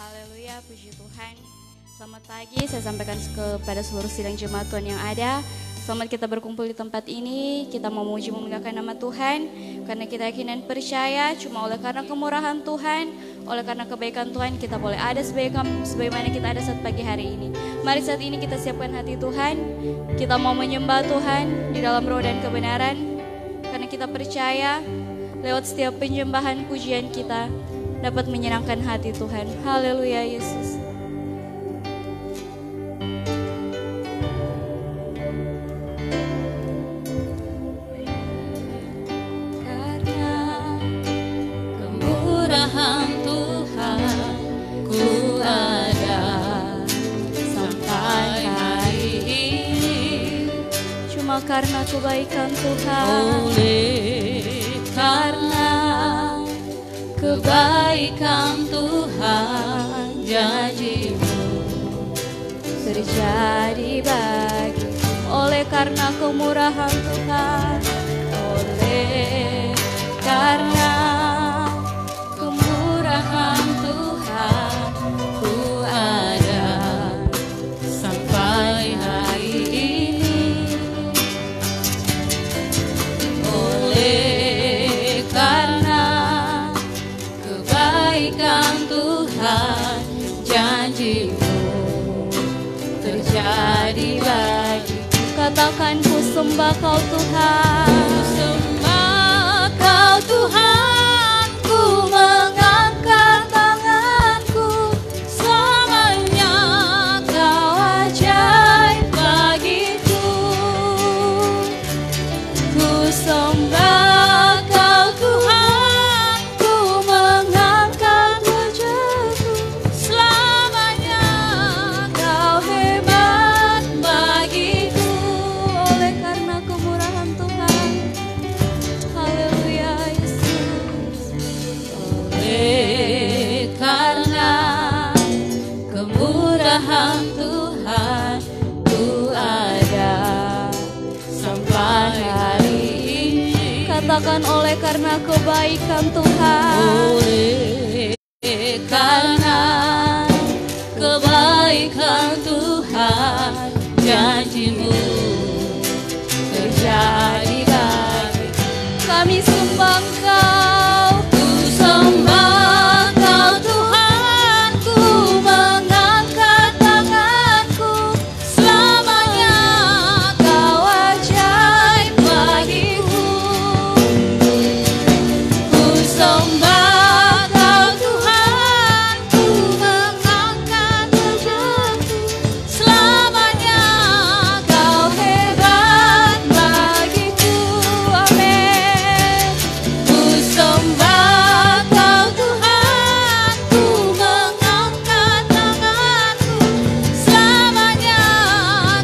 Haleluya, puji Tuhan. Selamat pagi, saya sampaikan kepada seluruh sidang jemaat Tuhan yang ada. Selamat kita berkumpul di tempat ini. Kita memuji memuliakan nama Tuhan, karena kita yakin dan percaya cuma oleh karena kemurahan Tuhan, oleh karena kebaikan Tuhan, kita boleh ada sebagaimana kita ada saat pagi hari ini. Mari saat ini kita siapkan hati Tuhan. Kita mau menyembah Tuhan di dalam roh dan kebenaran, karena kita percaya lewat setiap penyembahan pujian kita dapat menyenangkan hati Tuhan. Haleluya Yesus. Karena kemurahan Tuhan ku ada sampai hari ini. Cuma karena kebaikan Tuhan, karena kebaikan Tuhan, janji-Mu terjadi bagi. Oleh karena kemurahan Tuhan, oleh karena kemurahan Tuhan, ku ada sampai hari ini. Oleh karena kebaikan Tuhan, janji-Mu terjadi bagi. Katakan ku sembah Kau Tuhan, ku sembah Kau Tuhan, ku mengangkat tanganku, selamanya Kau ajaib bagiku. Ku sembah Kau Tuhan, ku mengangkat wajahku, selamanya Kau hebat bagiku. Oleh karena kemurahan Tuhan, haleluya Yesus. Oleh karena kemurahan Tuhan, ku ada sampai hari ini. Katakan oleh karena kebaikan Tuhan, oleh karena kebaikan Tuhan, janji-Mu terjadi bagi. Kami sembah Kau, ku sembah Kau Tuhan, ku mengangkat tanganku, selamanya Kau ajaib bagiku. Ku sembah Kau Tuhan, ku mengangkat wajahku, selamanya Kau hebat bagiku. Amin. Ku sembah Kau Tuhan, ku mengangkat tanganku, selamanya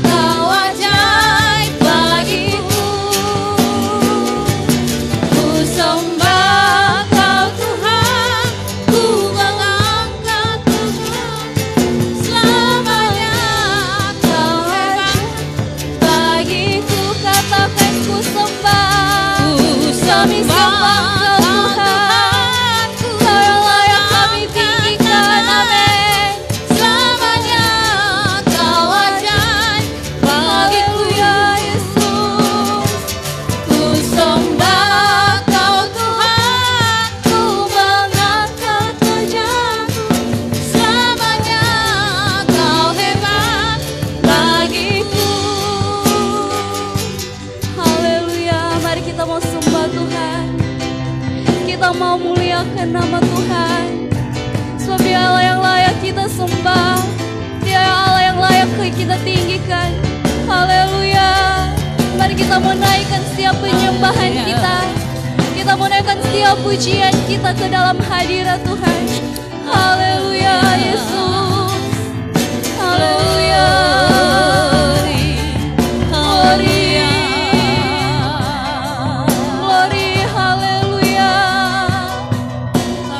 Kau ajaib bagiku. Ku sembah Kau Tuhan, ku mengangkat tanganku, selamanya Kau hebat bagiku. Katakan ku sembah, kami sembah Kau Tuhan, Kau yang layak kami tinggikan. Amin. Selamanya Kau ajaib bagiku ya Yesus. Ku sembah Kau Tuhan, ku mengangkat wajahku, selamanya Kau hebat bagiku. Haleluya, mari kita mau sembah Tuhan. Kita mau muliakan nama Tuhan, sebab Dia Allah yang layak kita sembah, Dia Allah yang layak kita tinggikan. Haleluya, mari kita mau naikkan setiap penyembahan kita. Kita mau naikkan setiap pujian kita ke dalam hadirat Tuhan. Haleluya Yesus. Haleluya. Glory. Glory, haleluya.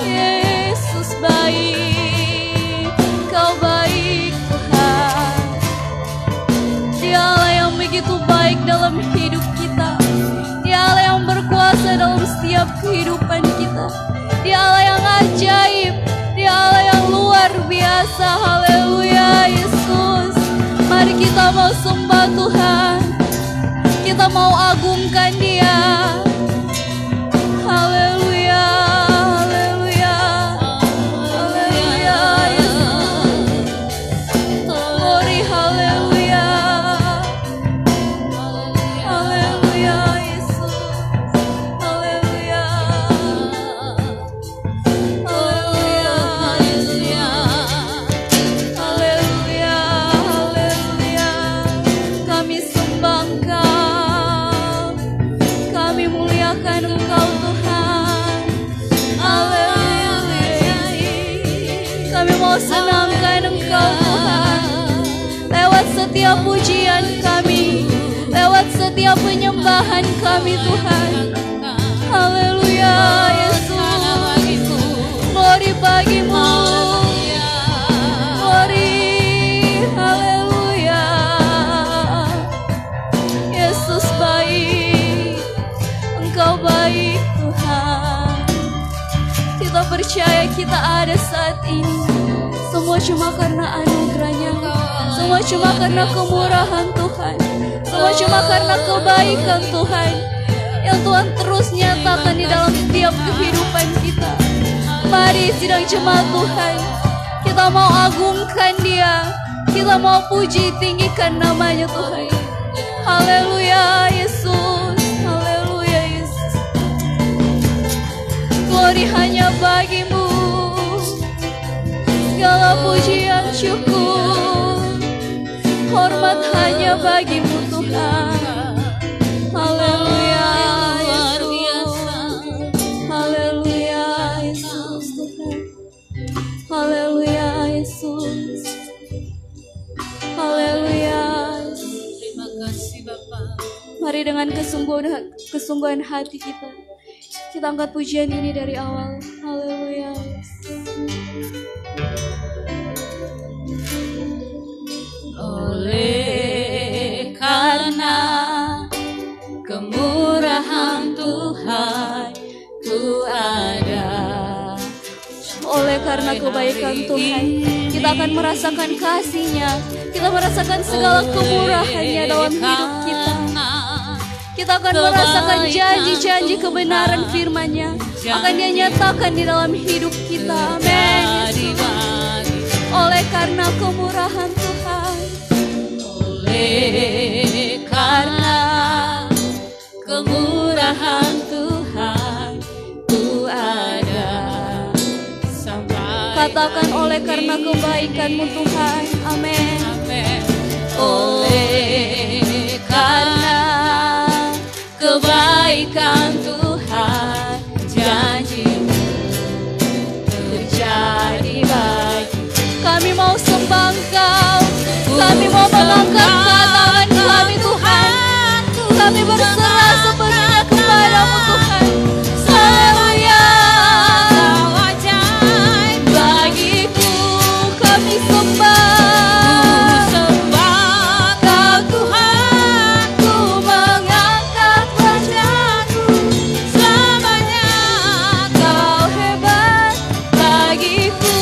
Yesus baik, Kau baik Tuhan. Dia Allah yang begitu baik dalam hidup kita. Dia Allah yang berkuasa dalam setiap kehidupan kita. Dia Allah yang ajaib, Dia Allah yang luar biasa. mau sembah Tuhan, kita mau agungkan Dia. Haleluya, haleluya, haleluya, glory, haleluya, haleluya, Yesus, haleluya, haleluya, haleluya, haleluya. Kami sembah Engkau, kami muliakan Engkau Tuhan. Haleluya, kami mau senangkan Engkau Tuhan lewat setiap pujian kami, lewat setiap penyembahan kami Tuhan. Haleluya, Yesus, glory bagimu, glory, haleluya. Yesus baik, Engkau baik Tuhan. Kita percaya kita ada saat ini, semua cuma karena anugerah-Nya, semua cuma karena kemurahan Tuhan, semua cuma karena kebaikan Tuhan yang Tuhan terus nyatakan di dalam setiap kehidupan kita. Mari sidang jemaat Tuhan, kita mau agungkan Dia, kita mau puji tinggikan namanya Tuhan. Haleluya Yesus, haleluya Yesus, glory hanya bagimu, segala pujian syukur, hormat hanya bagimu Tuhan. Haleluya Yesus, haleluya Yesus Tuhan, haleluya Yesus, haleluya. Terima kasih Bapak. Mari dengan kesungguhan hati kita angkat pujian ini dari awal. Haleluya. Oleh karena kemurahan Tuhan ku ada, oleh karena kebaikan Tuhan, kita akan merasakan kasih-Nya, kita merasakan segala kemurahan-Nya dalam hidup kita. Kita akan merasakan janji-janji kebenaran firman-Nya, akan Dia nyatakan di dalam hidup kita. Amin. Oleh karena kemurahan Tuhan, oleh karena kemurahan Tuhan ku ada sampai. Katakan oleh karena kebaikan-Mu Tuhan. Amin. Amin. Oleh karena kebaikan Tuhan, janji-Mu terjadi bagi kami. Mau sembah Engkau, kami mau mengangkat tangan kami Tuhan, kami berserah sepenuhnya kepadamu Tuhan. Haleluya, Kau ajaib bagiku kami sembah. Kau Tuhan, Ku mengangkat wajahku, selamanya Kau hebat bagiku.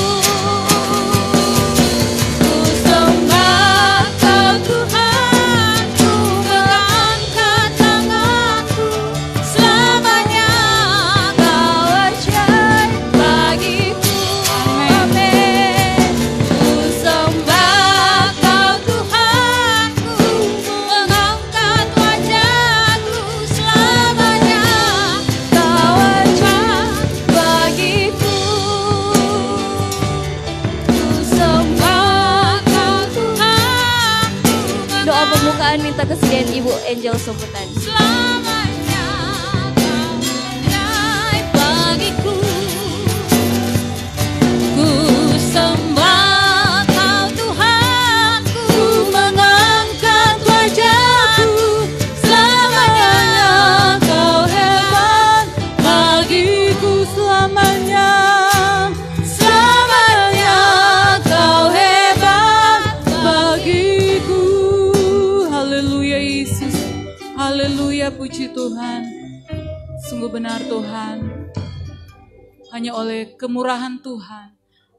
Ku sembah Kau Tuhan, ku mengangkat tanganku, selamanya Kau ajaib bagiku. Amin. Ku sembah Kau Tuhan, ku mengangkat wajahku, selamanya Kau ajaib bagiku. Ku sembah Kau Tuhan, Doa pembukaan minta kesediaan Ibu Angel Soputan. selamanya Kau ajaib bagiku. Ku sembah Kau Tuhan, ku mengangkat wajahku, selamanya Kau hebat bagiku, selamanya Kau hebat bagiku. Haleluya Yesus, haleluya, puji Tuhan. Sungguh benar Tuhan, hanya oleh kemurahan Tuhan,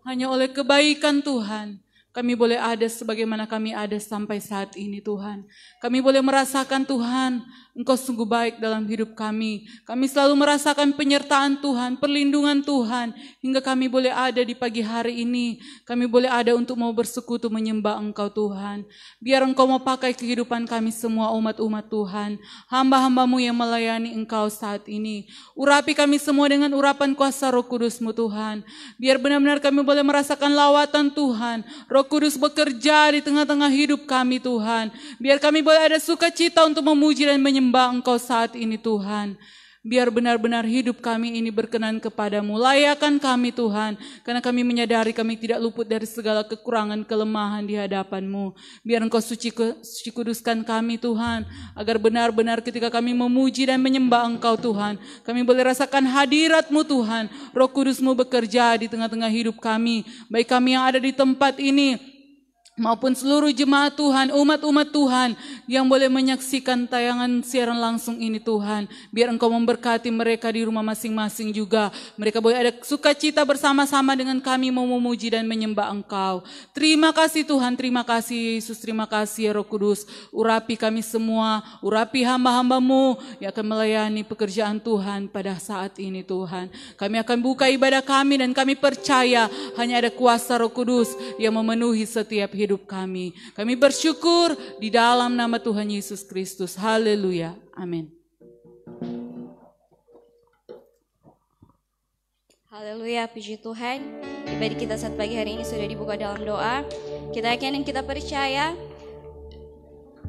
hanya oleh kebaikan Tuhan, Kami boleh ada sebagaimana kami ada sampai saat ini Tuhan. Kami boleh merasakan Tuhan, Engkau sungguh baik dalam hidup kami. Kami selalu merasakan penyertaan Tuhan, perlindungan Tuhan. Hingga kami boleh ada di pagi hari ini. Kami boleh ada untuk mau bersekutu menyembah Engkau Tuhan. Biar Engkau mau pakai kehidupan kami semua umat-umat Tuhan. Hamba-hambamu yang melayani Engkau saat ini. Urapi kami semua dengan urapan kuasa Roh Kudus-Mu Tuhan. Biar benar-benar kami boleh merasakan lawatan Tuhan. Roh Kudus bekerja di tengah-tengah hidup kami Tuhan. Biar kami boleh ada sukacita untuk memuji dan menyembah Engkau saat ini Tuhan. Biar benar-benar hidup kami ini berkenan kepadamu. Layakan kami Tuhan. Karena kami menyadari kami tidak luput dari segala kekurangan, kelemahan di hadapan-Mu. Biar Engkau suci kuduskan kami Tuhan. Agar benar-benar ketika kami memuji dan menyembah Engkau Tuhan. Kami boleh rasakan hadirat-Mu Tuhan. Roh Kudus-Mu bekerja di tengah-tengah hidup kami. Baik kami yang ada di tempat ini maupun seluruh jemaat Tuhan, umat-umat Tuhan yang boleh menyaksikan tayangan siaran langsung ini Tuhan. Biar Engkau memberkati mereka di rumah masing-masing juga. Mereka boleh ada sukacita bersama-sama dengan kami mau memuji dan menyembah Engkau. Terima kasih Tuhan, terima kasih Yesus, terima kasih Roh Kudus. Urapi kami semua, urapi hamba-hamba-Mu yang akan melayani pekerjaan Tuhan pada saat ini Tuhan. Kami akan buka ibadah kami dan kami percaya hanya ada kuasa Roh Kudus yang memenuhi setiap hidup kami. Kami bersyukur di dalam nama Tuhan Yesus Kristus. Haleluya. Amin. Haleluya, puji Tuhan. Ibadah kita saat pagi hari ini sudah dibuka dalam doa. Kita yakin dan kita percaya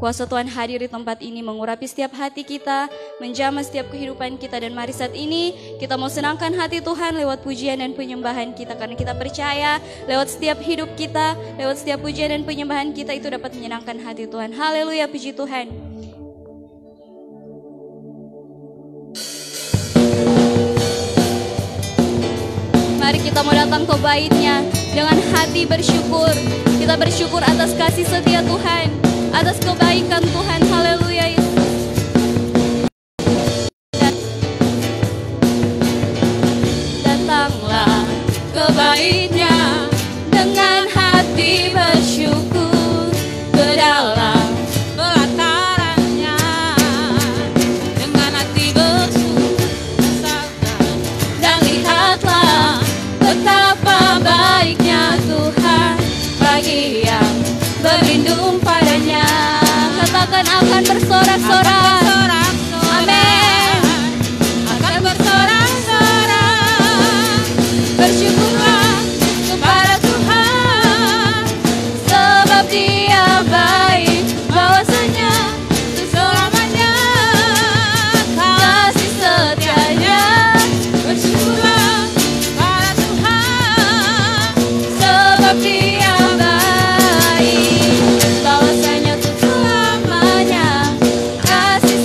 kuasa Tuhan hadir di tempat ini, mengurapi setiap hati kita, menjamah setiap kehidupan kita. Dan mari saat ini kita mau senangkan hati Tuhan lewat pujian dan penyembahan kita. Karena kita percaya lewat setiap hidup kita, lewat setiap pujian dan penyembahan kita itu dapat menyenangkan hati Tuhan. Haleluya, puji Tuhan. Mari kita mau datang ke bait-Nya dengan hati bersyukur. Kita bersyukur atas kasih setia Tuhan, atas kebaikan Tuhan. Haleluya Yesus. Datanglah ke bait-Nya dengan hati bersyukur, ke dalam pelataran-Nya dengan hati bersyukur, dan lihatlah betapa baiknya Tuhan bagi yang berlindung padanya. Katakan akan bersorak-sorak. Amin. Akan bersorak-sorak. Bersyukurlah kepada Tuhan, sebab Dia baik, bahwasanya untuk selamanya kasih setianya. Bersyukurlah kepada Tuhan, sebab Dia baik, bahwasanya untuk selamanya kasih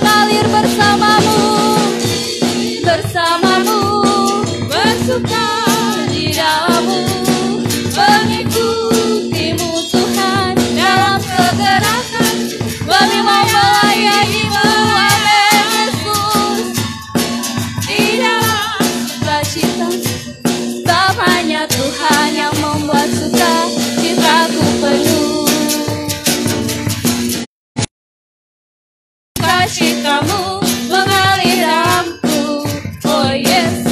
mengalir bersamamu, bersamamu, bersuka di dalammu, mengikutimu Tuhan dalam kegerakan, kami mau melayanimu, amin Yesus. Di dalam sukacita, sebab hanya Tuhan yang membuat sukacitaku penuh. Sukacitamu mengalir dalamku, oh yes.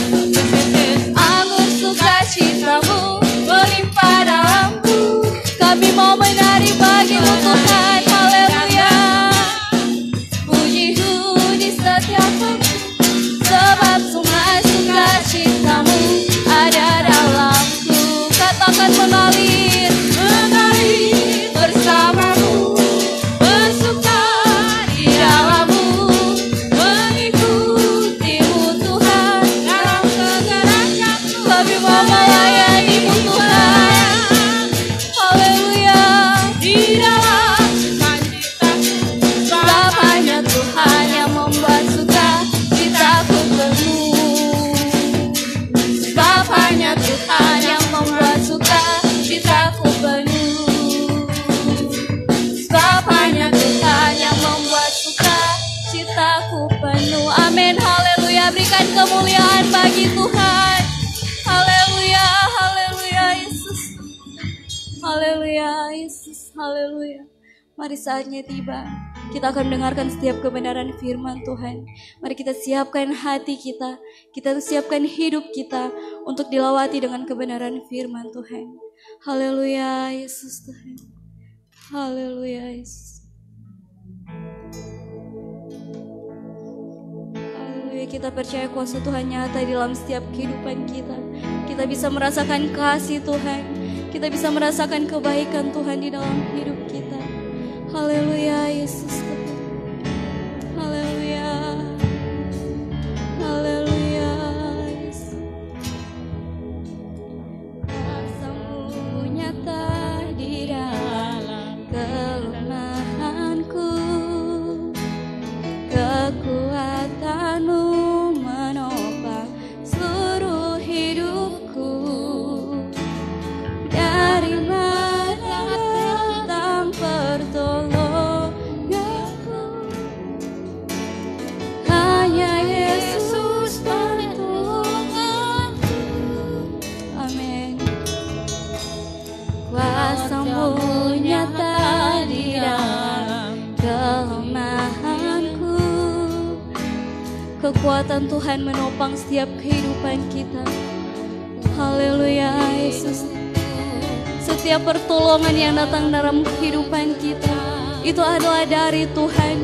Anggur sukacitamu melimpah dalamku, kami mau menari bagimu Tuhan, haleluya. Puji-Mu di setiap waktu, sebab semua sukacitamu ada dalamku. Katakan mengalir, mengalir bersamamu, bersuka di dalammu, mengikutimu Tuhan dalam kegerakanmu, kami mau melayanimu Tuhan, haleluya. Di dalam sukacitaku, sebab hanya Tuhan yang membuat sukacitaku penuh, sebab hanya Tuhan yang membuat sukacitaku penuh, sebab hanya Tuhan yang membuat sukacitaku penuh. Amin, haleluya. Berikan kemuliaan bagi Tuhan, haleluya, haleluya Yesus, haleluya Yesus, haleluya. Mari saatnya tiba, kita akan mendengarkan setiap kebenaran firman Tuhan. Mari kita siapkan hati kita siapkan hidup kita untuk dilawati dengan kebenaran firman Tuhan. Haleluya Yesus Tuhan, haleluya Yesus. Haleluya, kita percaya kuasa Tuhan nyata di dalam setiap kehidupan kita. Kita bisa merasakan kasih Tuhan, kita bisa merasakan kebaikan Tuhan di dalam hidup kita. Haleluya Yesus Tuhan, haleluya, haleluya Yesus. Kuasa-Mu nyata di dalam kelemahanku, kekuatan-Mu menopang seluruh hidupku. Dari mana datang pertolonganku? Hanya Yesus pertolonganku. Amin. Kuasa-Mu nyata di dalam kelemahanku, kekuatan Tuhan menopang setiap kehidupan kita. Haleluya Yesus. Setiap pertolongan yang datang dalam kehidupan kita itu adalah dari Tuhan,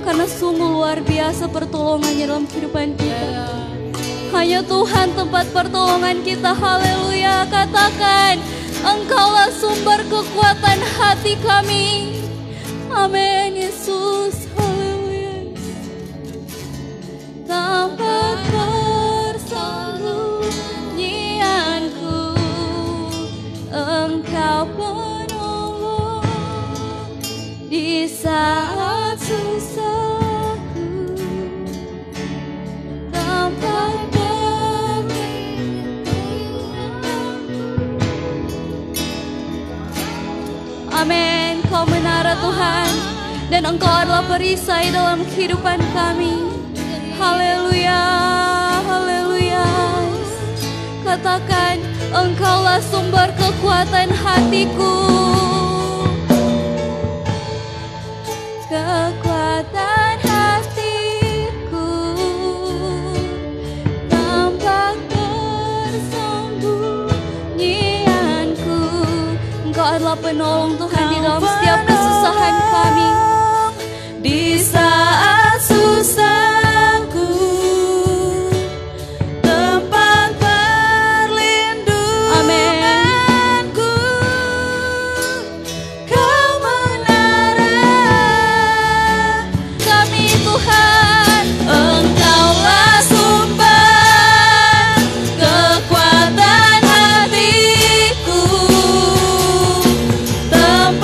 karena sungguh luar biasa pertolongannya dalam kehidupan kita. Hanya Tuhan tempat pertolongan kita. Haleluya. Katakan, Engkaulah sumber kekuatan hati kami. Amin Yesus. Haleluya. Tempat persembunyianku, Engkau penolong di saat susahku, tempat perlindunganku. Amin. Kau menara Tuhan, dan Engkau adalah perisai dalam kehidupan kami. Haleluya, haleluya. Katakan, Engkaulah sumber kekuatan hatiku, kekuatan hatiku, tempat persembunyianku. Engkau adalah penolong Tuhan di dalam setiap kesusahan kami. Di saat susahku, tempat perlindunganku, Kau menara kami Tuhan. Engkaulah sumber kekuatan hatiku, tempat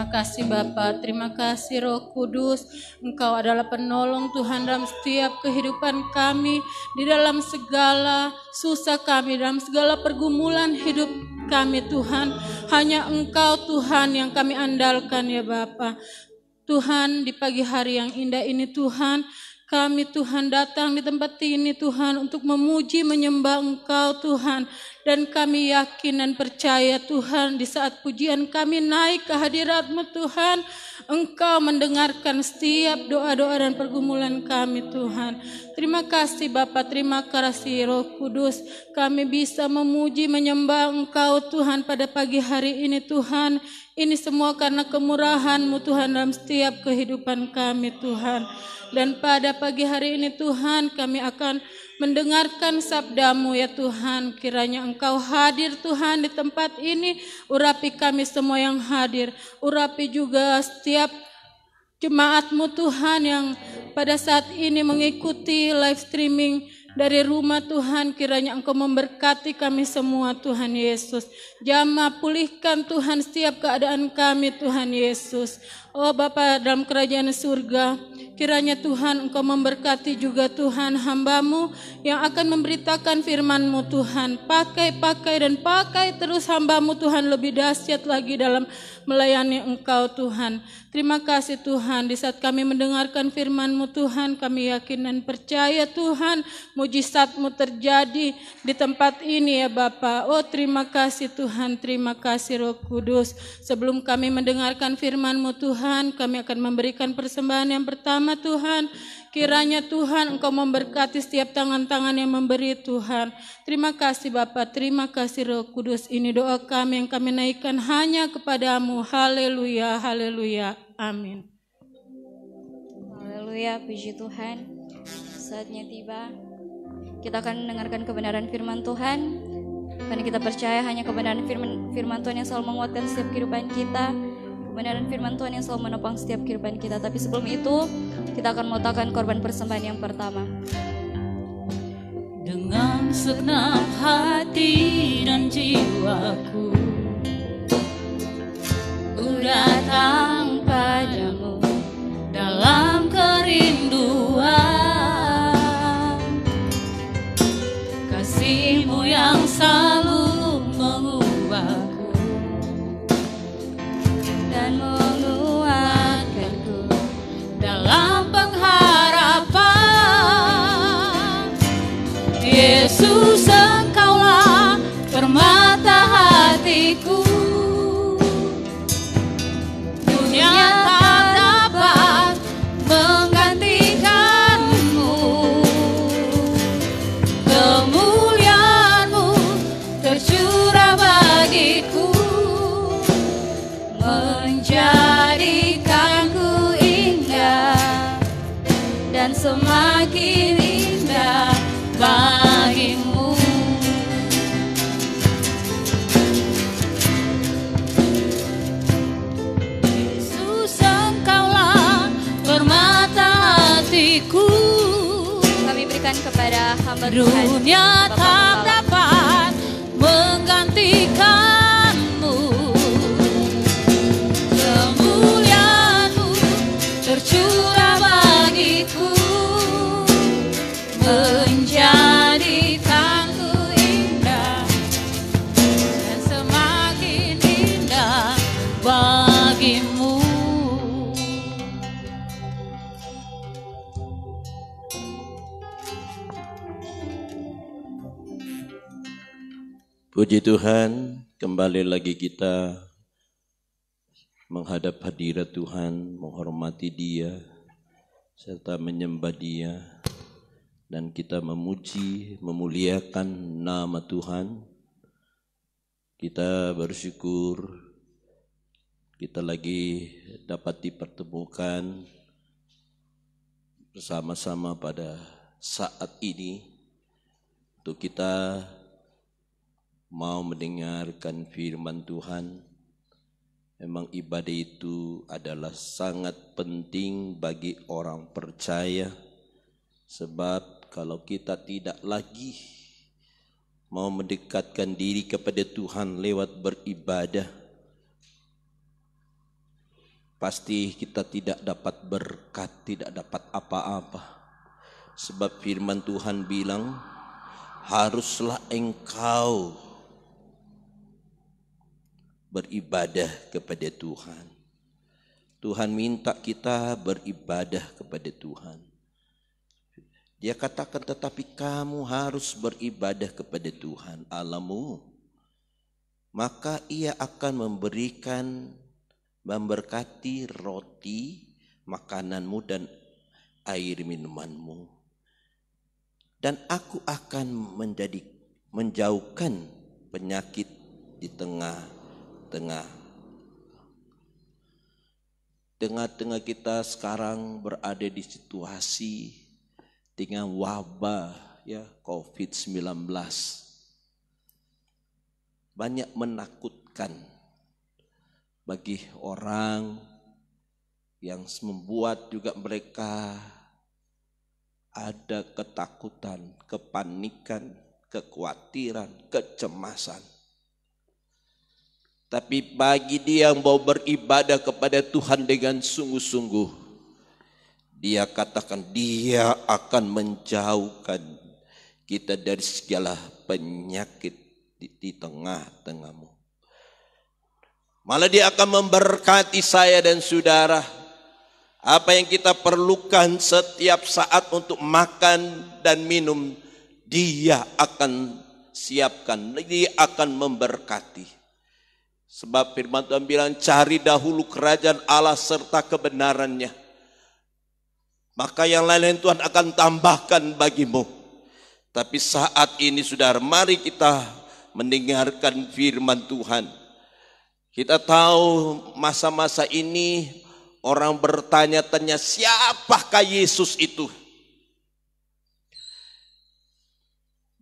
Terima kasih Bapa, terima kasih Roh Kudus. Engkau adalah penolong Tuhan dalam setiap kehidupan kami, di dalam segala susah kami, dalam segala pergumulan hidup kami Tuhan. Hanya Engkau Tuhan yang kami andalkan ya Bapa. Tuhan, di pagi hari yang indah ini Tuhan, kami Tuhan datang di tempat ini Tuhan untuk memuji menyembah Engkau Tuhan. Dan kami yakin dan percaya Tuhan, di saat pujian kami naik ke hadirat-Mu Tuhan, Engkau mendengarkan setiap doa-doa dan pergumulan kami Tuhan. Terima kasih Bapa, terima kasih Roh Kudus. Kami bisa memuji menyembah Engkau Tuhan pada pagi hari ini Tuhan. Ini semua karena kemurahan-Mu Tuhan dalam setiap kehidupan kami Tuhan. Dan pada pagi hari ini Tuhan, kami akan mendengarkan sabda-Mu ya Tuhan. Kiranya Engkau hadir Tuhan di tempat ini. Urapi kami semua yang hadir. Urapi juga setiap jemaat-Mu Tuhan yang pada saat ini mengikuti live streaming dari rumah Tuhan. Kiranya Engkau memberkati kami semua Tuhan Yesus. Jamah pulihkan Tuhan setiap keadaan kami Tuhan Yesus. Oh Bapa dalam kerajaan surga, kiranya Tuhan Engkau memberkati juga Tuhan hamba-Mu yang akan memberitakan firman-Mu Tuhan. Pakai dan pakai terus hamba-Mu Tuhan lebih dahsyat lagi dalam melayani Engkau Tuhan. Terima kasih Tuhan, di saat kami mendengarkan firman-Mu Tuhan, kami yakin dan percaya Tuhan, mujizat-Mu terjadi di tempat ini ya Bapa. Oh terima kasih Tuhan, terima kasih Roh Kudus. Sebelum kami mendengarkan firman-Mu Tuhan, kami akan memberikan persembahan yang pertama Tuhan. Kiranya Tuhan Engkau memberkati setiap tangan-tangan yang memberi Tuhan. Terima kasih Bapa, terima kasih Roh Kudus. Ini doa kami yang kami naikkan hanya kepadamu. Haleluya, haleluya, amin. Haleluya, puji Tuhan. Saatnya tiba. Kita akan mendengarkan kebenaran firman Tuhan. Karena kita percaya hanya kebenaran firman Tuhan yang selalu menguatkan setiap kehidupan kita. Kebenaran firman Tuhan yang selalu menopang setiap kehidupan kita. Tapi sebelum itu, kita akan meletakkan korban persembahan yang pertama. Dengan segenap hati dan jiwaku, ku datang padamu dalam kerinduan. Kasih-Mu yang selalu mengubahku dan menguatkanku dalam pengharapan. Yesus, Engkaulah permata hatiku. Dunia tak dapat menggantikan-Mu. Kemuliaan-Mu tercurah bagiku, menjadikanku indah dan semakin indah bagi-Mu. Yesus, Engkaulah permata hatiku. Kami berikan kepada hamba Tuhan. Dunia Bapak tak Kepala. dapat menggantikan-Mu. Kemuliaan-Mu tercurah bagiku, menjadikanku indah dan semakin indah bagi-Mu. Puji Tuhan, kembali lagi kita menghadap hadirat Tuhan, menghormati Dia, serta menyembah Dia, dan kita memuji, memuliakan nama Tuhan. Kita bersyukur kita lagi dapat dipertemukan bersama-sama pada saat ini untuk kita mau mendengarkan firman Tuhan. Memang ibadah itu adalah sangat penting bagi orang percaya, sebab kalau kita tidak lagi mau mendekatkan diri kepada Tuhan lewat beribadah, pasti kita tidak dapat berkat, tidak dapat apa-apa. Sebab firman Tuhan bilang, haruslah engkau beribadah kepada Tuhan. Tuhan minta kita beribadah kepada Tuhan. Dia katakan, tetapi kamu harus beribadah kepada Tuhan Allahmu. Maka ia akan memberkati roti makananmu dan air minumanmu. Dan aku akan menjauhkan penyakit di tengah-tengah kita sekarang berada di situasi dengan wabah ya COVID-19. Banyak menakutkan bagi orang yang membuat juga mereka ada ketakutan, kepanikan, kekhawatiran, kecemasan. Tapi bagi dia yang mau beribadah kepada Tuhan dengan sungguh-sungguh, dia katakan dia akan menjauhkan kita dari segala penyakit di tengah-tengahmu. Malah dia akan memberkati saya dan saudara. Apa yang kita perlukan setiap saat untuk makan dan minum, dia akan siapkan, dia akan memberkati. Sebab firman Tuhan bilang, cari dahulu kerajaan Allah serta kebenarannya, maka yang lain-lain Tuhan akan tambahkan bagimu. Tapi saat ini saudara, mari kita mendengarkan firman Tuhan. Kita tahu masa-masa ini orang bertanya-tanya, siapakah Yesus itu?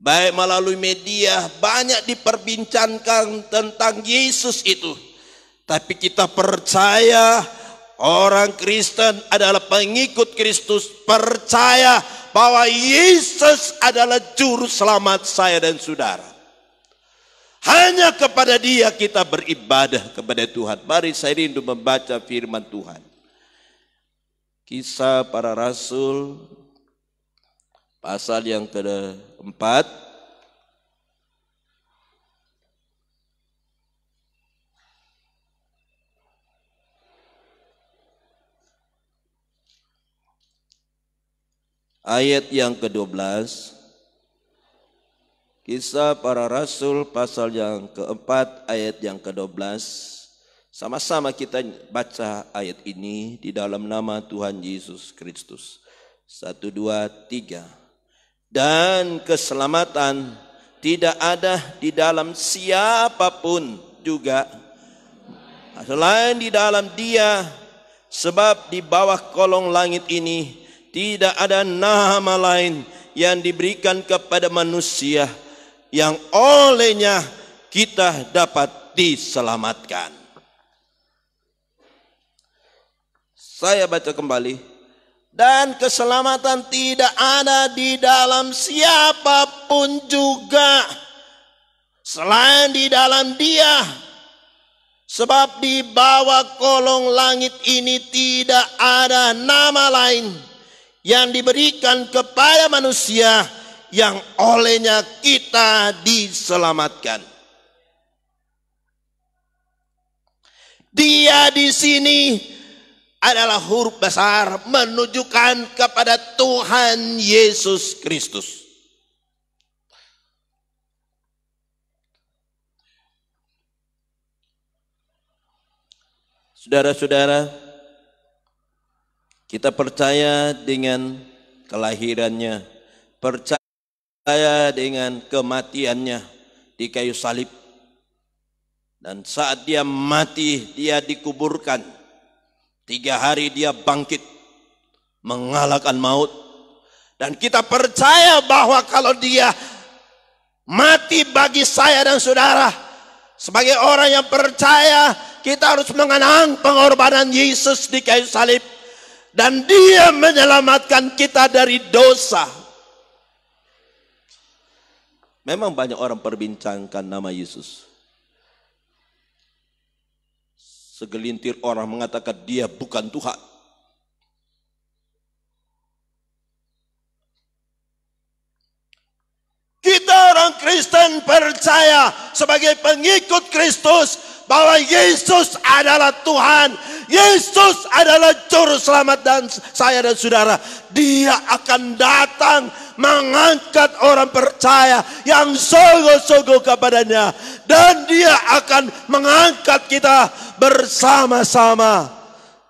Baik melalui media banyak diperbincangkan tentang Yesus itu. Tapi kita percaya orang Kristen adalah pengikut Kristus, percaya bahwa Yesus adalah juru selamat saya dan saudara. Hanya kepada Dia kita beribadah kepada Tuhan. Mari saya rindu membaca firman Tuhan. Kisah Para Rasul pasal yang keempat, ayat yang ke-12. Kisah Para Rasul pasal yang keempat ayat yang ke-12. Sama-sama kita baca ayat ini di dalam nama Tuhan Yesus Kristus. 1, 2, 3. Dan keselamatan tidak ada di dalam siapapun juga selain di dalam Dia, sebab di bawah kolong langit ini tidak ada nama lain yang diberikan kepada manusia yang olehnya kita dapat diselamatkan. Saya baca kembali. Dan keselamatan tidak ada di dalam siapapun juga selain di dalam Dia, sebab di bawah kolong langit ini tidak ada nama lain yang diberikan kepada manusia yang olehnya kita diselamatkan. Dia di sini adalah huruf besar menunjukkan kepada Tuhan Yesus Kristus. Saudara-saudara, kita percaya dengan kelahirannya, percaya dengan kematiannya di kayu salib. Dan saat dia mati, dia dikuburkan. 3 hari dia bangkit, mengalahkan maut. Dan kita percaya bahwa kalau dia mati bagi saya dan saudara, sebagai orang yang percaya, kita harus mengenang pengorbanan Yesus di kayu salib. Dan Dia menyelamatkan kita dari dosa. Memang banyak orang perbincangkan nama Yesus. Segelintir orang mengatakan dia bukan Tuhan. Kita orang Kristen percaya sebagai pengikut Kristus bahwa Yesus adalah Tuhan. Yesus adalah juru selamat dan saya dan saudara. Dia akan datang mengangkat orang percaya yang sungguh-sungguh kepadanya. Dan dia akan mengangkat kita bersama-sama.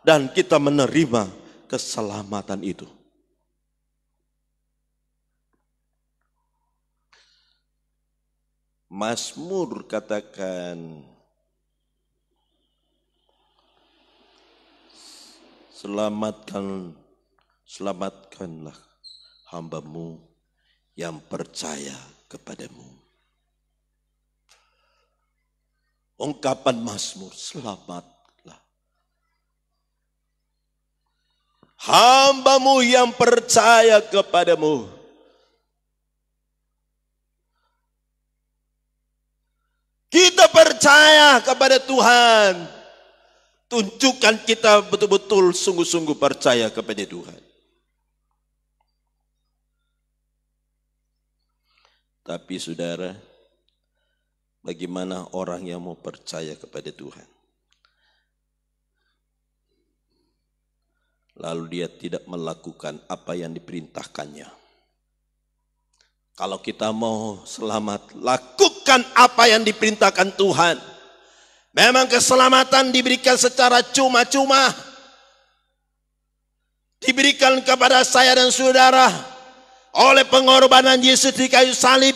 Dan kita menerima keselamatan itu. Mazmur katakan, selamatkanlah hamba-Mu yang percaya kepadamu. Ungkapan Mazmur, selamatlah hamba-Mu yang percaya kepadamu. Kita percaya kepada Tuhan. Tunjukkan kita betul-betul sungguh-sungguh percaya kepada Tuhan. Tapi saudara, bagaimana orang yang mau percaya kepada Tuhan? Lalu dia tidak melakukan apa yang diperintahkannya. Kalau kita mau selamat, lakukan apa yang diperintahkan Tuhan. Memang keselamatan diberikan secara cuma-cuma. Diberikan kepada saya dan saudara oleh pengorbanan Yesus di kayu salib.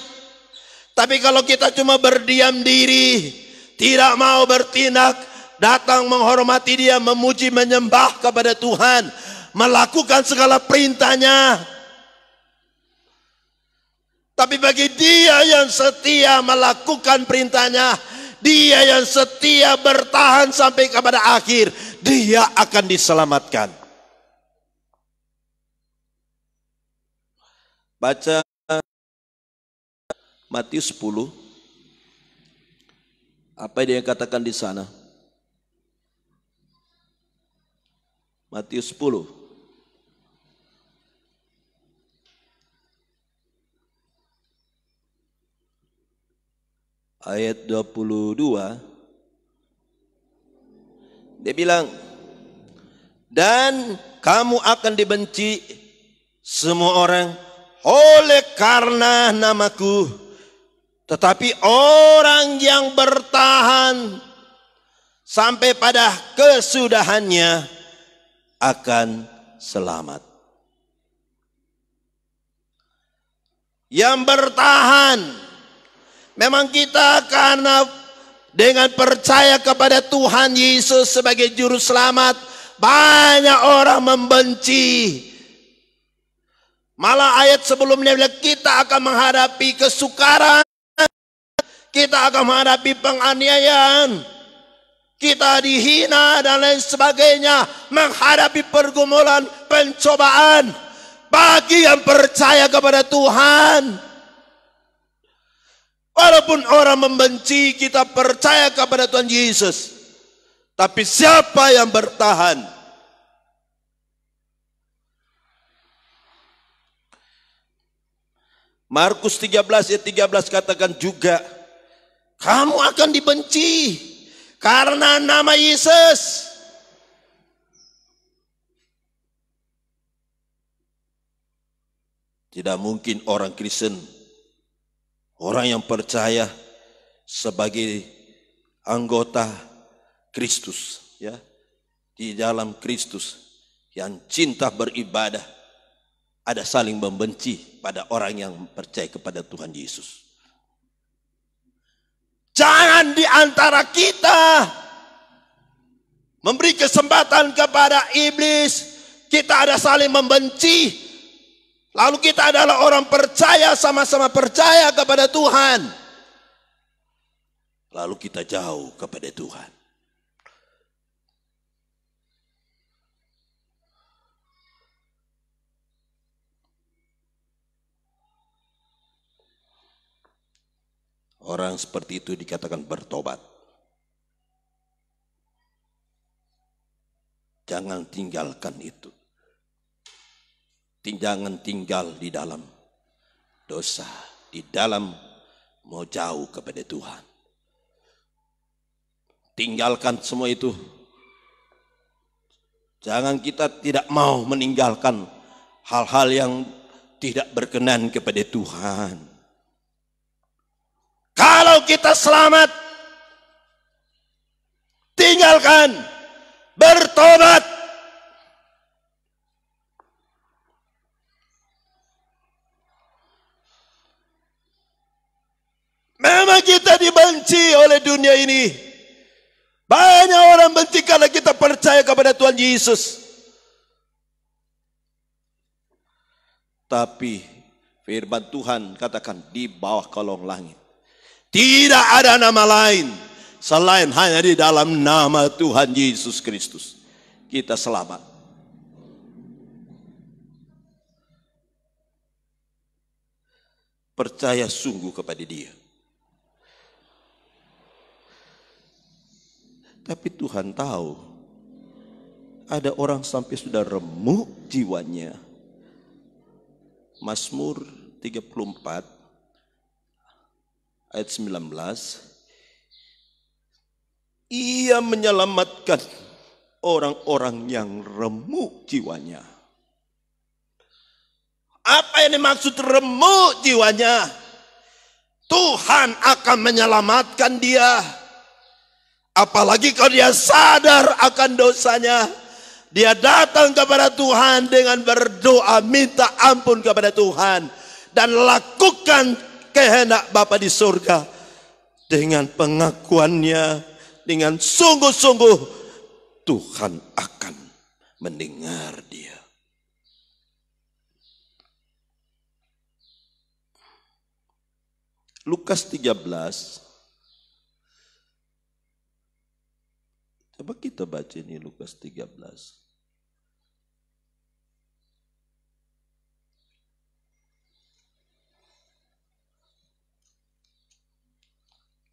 Tapi kalau kita cuma berdiam diri, tidak mau bertindak, datang menghormati Dia, memuji, menyembah kepada Tuhan, melakukan segala perintahnya. Tapi bagi dia yang setia melakukan perintahnya, dia yang setia bertahan sampai kepada akhir, dia akan diselamatkan. Baca Matius 10. Apa dia katakan di sana? Matius 10. Ayat 22, dia bilang, dan kamu akan dibenci semua orang oleh karena namaku, tetapi orang yang bertahan sampai pada kesudahannya akan selamat. Yang bertahan. Memang kita karena dengan percaya kepada Tuhan Yesus sebagai juru selamat, banyak orang membenci. Malah ayat sebelumnya bilang kita akan menghadapi kesukaran, kita akan menghadapi penganiayaan, kita dihina dan lain sebagainya, menghadapi pergumulan, pencobaan. Bagi yang percaya kepada Tuhan, walaupun orang membenci, kita percaya kepada Tuhan Yesus. Tapi siapa yang bertahan? Markus 13 ayat 13 katakan juga, kamu akan dibenci karena nama Yesus. Tidak mungkin orang Kristen, orang yang percaya sebagai anggota Kristus, ya, di dalam Kristus, yang cinta beribadah, ada saling membenci pada orang yang percaya kepada Tuhan Yesus. Jangan di antara kita memberi kesempatan kepada iblis, kita ada saling membenci. Lalu kita adalah orang percaya, sama-sama percaya kepada Tuhan. Lalu kita jauh kepada Tuhan. Orang seperti itu dikatakan bertobat. Jangan tinggalkan itu. Jangan tinggal di dalam dosa, di dalam mau jauh kepada Tuhan. Tinggalkan semua itu. Jangan kita tidak mau meninggalkan hal-hal yang tidak berkenan kepada Tuhan. Kalau kita selamat, tinggalkan, bertobat. Memang kita dibenci oleh dunia ini. Banyak orang benci karena kita percaya kepada Tuhan Yesus. Tapi firman Tuhan katakan di bawah kolong langit tidak ada nama lain selain hanya di dalam nama Tuhan Yesus Kristus kita selamat. Percaya sungguh kepada Dia. Tapi Tuhan tahu ada orang sampai sudah remuk jiwanya. Mazmur 34 ayat 19. Ia menyelamatkan orang-orang yang remuk jiwanya. Apa yang dimaksud remuk jiwanya? Tuhan akan menyelamatkan dia. Apalagi kalau dia sadar akan dosanya. Dia datang kepada Tuhan dengan berdoa, minta ampun kepada Tuhan. Dan lakukan kehendak Bapa di surga. Dengan pengakuannya, dengan sungguh-sungguh, Tuhan akan mendengar dia. Lukas 13. Coba kita baca ini Lukas 13.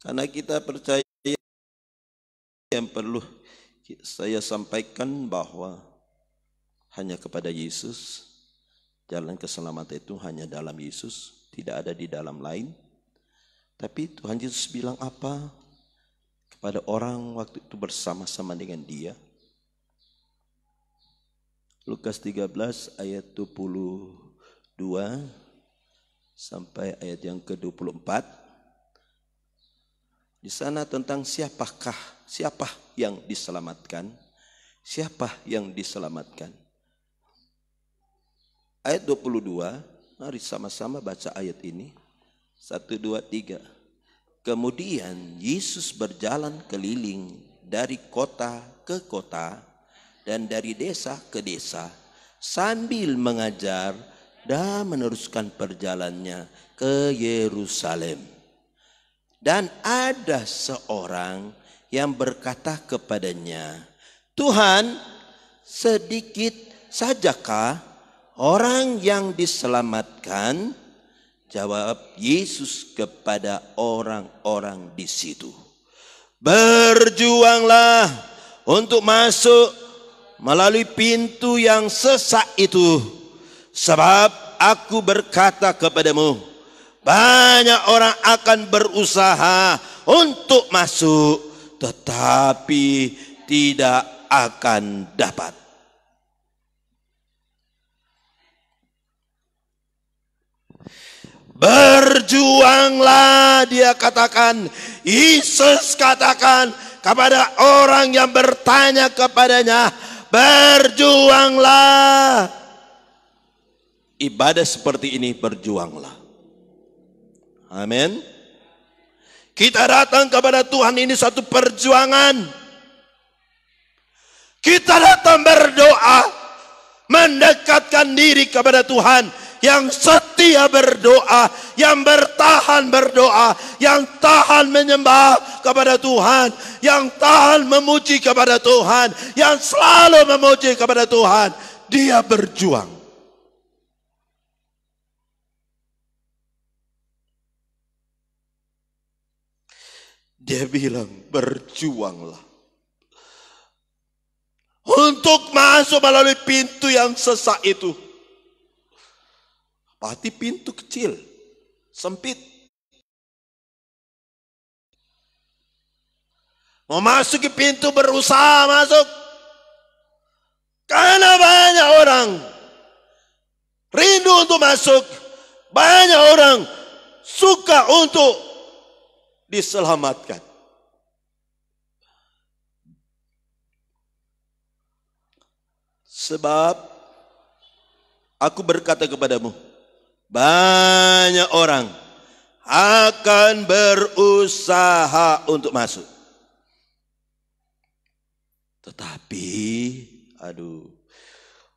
Karena kita percaya yang perlu saya sampaikan bahwa hanya kepada Yesus, jalan keselamatan itu hanya dalam Yesus, tidak ada di dalam lain. Tapi Tuhan Yesus bilang apa kepada orang waktu itu bersama-sama dengan dia? Lukas 13 ayat 22 sampai ayat yang ke-24. Di sana tentang siapa yang diselamatkan? Siapa yang diselamatkan? Ayat 22, mari sama-sama baca ayat ini. 1, 2, 3. Kemudian Yesus berjalan keliling dari kota ke kota dan dari desa ke desa sambil mengajar dan meneruskan perjalanannya ke Yerusalem. Dan ada seorang yang berkata kepadanya, Tuhan, sedikit sajakah orang yang diselamatkan? Jawab Yesus kepada orang-orang di situ, berjuanglah untuk masuk melalui pintu yang sesak itu, sebab aku berkata kepadamu, banyak orang akan berusaha untuk masuk, tetapi tidak akan dapat. Berjuanglah, dia katakan, Yesus katakan kepada orang yang bertanya kepadanya, berjuanglah. Ibadah seperti ini, berjuanglah. Amin. Kita datang kepada Tuhan ini suatu perjuangan. Kita datang berdoa, mendekatkan diri kepada Tuhan, yang setia berdoa, yang bertahan berdoa, yang tahan menyembah kepada Tuhan, yang tahan memuji kepada Tuhan, yang selalu memuji kepada Tuhan. Dia berjuang. Dia bilang, berjuanglah untuk masuk melalui pintu yang sesak itu. Pasti pintu kecil, sempit. Memasuki pintu berusaha masuk. Karena banyak orang rindu untuk masuk. Banyak orang suka untuk diselamatkan. Sebab aku berkata kepadamu, banyak orang akan berusaha untuk masuk. Tetapi,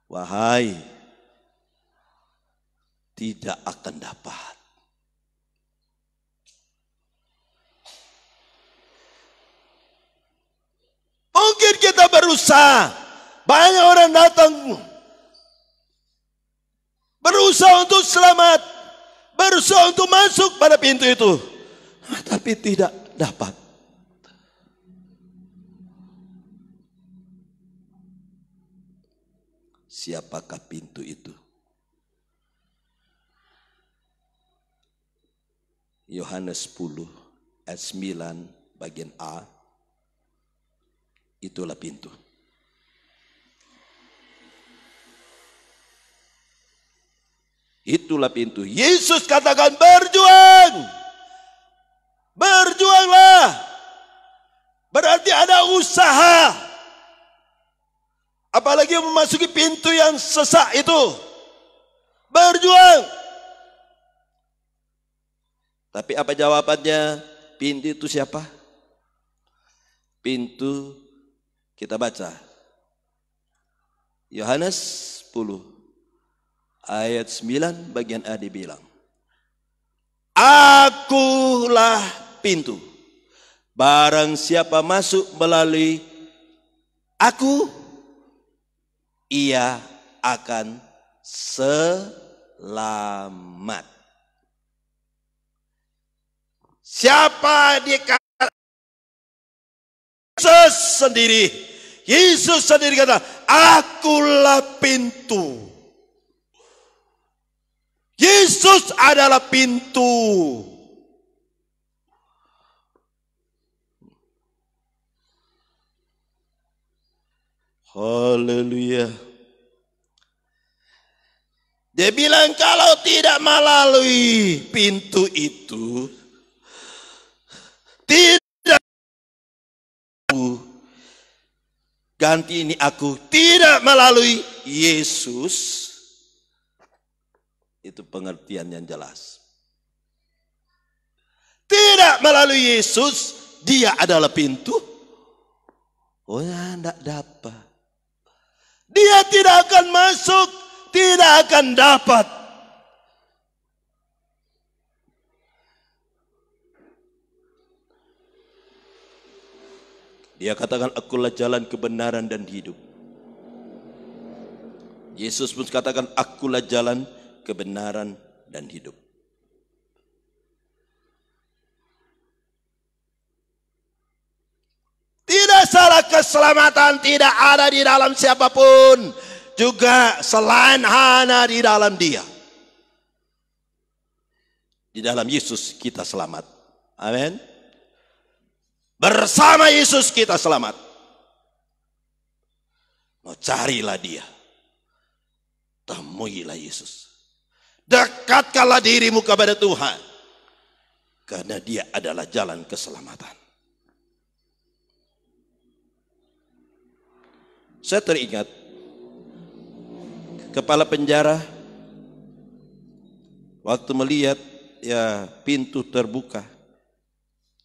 wahai, tidak akan dapat. Mungkin kita berusaha, banyak orang datang, berusaha untuk selamat, berusaha untuk masuk pada pintu itu, tapi tidak dapat. Siapakah pintu itu? Yohanes 10 ayat 9 bagian A. Itulah pintu. Itulah pintu. Yesus katakan berjuang. Berjuanglah. Berarti ada usaha. Apalagi memasuki pintu yang sesak itu. Berjuang. Tapi apa jawabannya? Pintu itu siapa? Pintu kita baca. Yohanes 10 ayat 9 bagian A dibilang. Akulah pintu. Barang siapa masuk melalui aku, ia akan selamat. Siapa dikatakan? Yesus sendiri. Yesus sendiri kata, akulah pintu. Yesus adalah pintu. Haleluya. Dia bilang kalau tidak melalui pintu itu, tidak, ganti ini aku, tidak melalui Yesus. Itu pengertian yang jelas. Tidak melalui Yesus, dia adalah pintu. Oh ya, tidak dapat. Dia tidak akan masuk, tidak akan dapat. Dia katakan, akulah jalan kebenaran dan hidup. Yesus pun katakan, akulah jalan kebenaran dan hidup. Tidak salah, keselamatan tidak ada di dalam siapapun. Juga selain hanya di dalam dia. Di dalam Yesus kita selamat. Amin. Bersama Yesus kita selamat. Mau carilah dia. Temuilah Yesus. Dekatkanlah dirimu kepada Tuhan. Karena dia adalah jalan keselamatan. Saya teringat kepala penjara waktu melihat ya pintu terbuka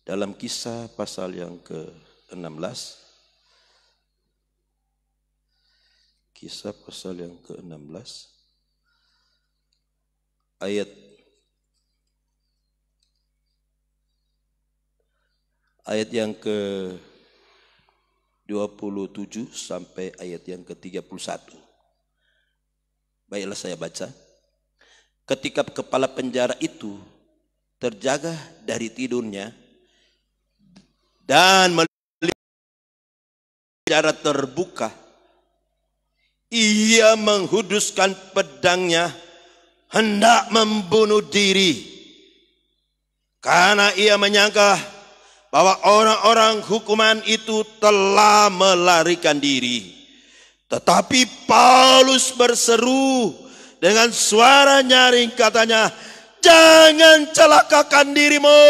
dalam Kisah pasal yang ke-16. Kisah pasal yang ke-16 ayat yang ke-27 sampai ayat yang ke-31. Baiklah saya baca. Ketika kepala penjara itu terjaga dari tidurnya dan melihat penjara terbuka, ia menghuduskan pedangnya hendak membunuh diri, karena ia menyangka bahwa orang-orang hukuman itu telah melarikan diri. Tetapi Paulus berseru dengan suara nyaring, katanya, "Jangan celakakan dirimu."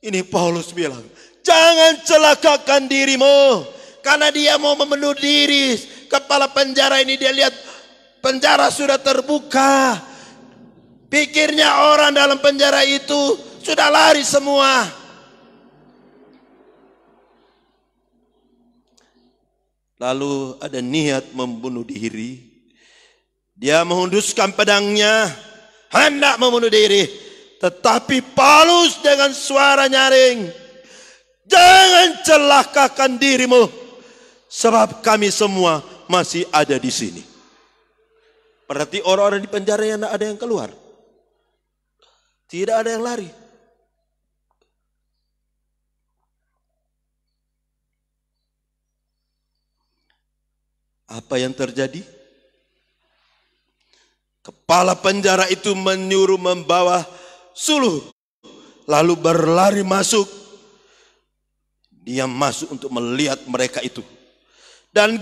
Ini Paulus bilang, jangan celakakan dirimu, karena dia mau membunuh diri. Kepala penjara ini dia lihat penjara sudah terbuka. Pikirnya orang dalam penjara itu sudah lari semua. Lalu ada niat membunuh diri. Dia menghunduskan pedangnya hendak membunuh diri. Tetapi Paulus dengan suara nyaring, "Jangan celakakan dirimu, sebab kami semua masih ada di sini." Berarti orang-orang di penjara yang tidak ada yang keluar. Tidak ada yang lari. Apa yang terjadi? Kepala penjara itu menyuruh membawa suluh, lalu berlari masuk. Dia masuk untuk melihat mereka itu. Dan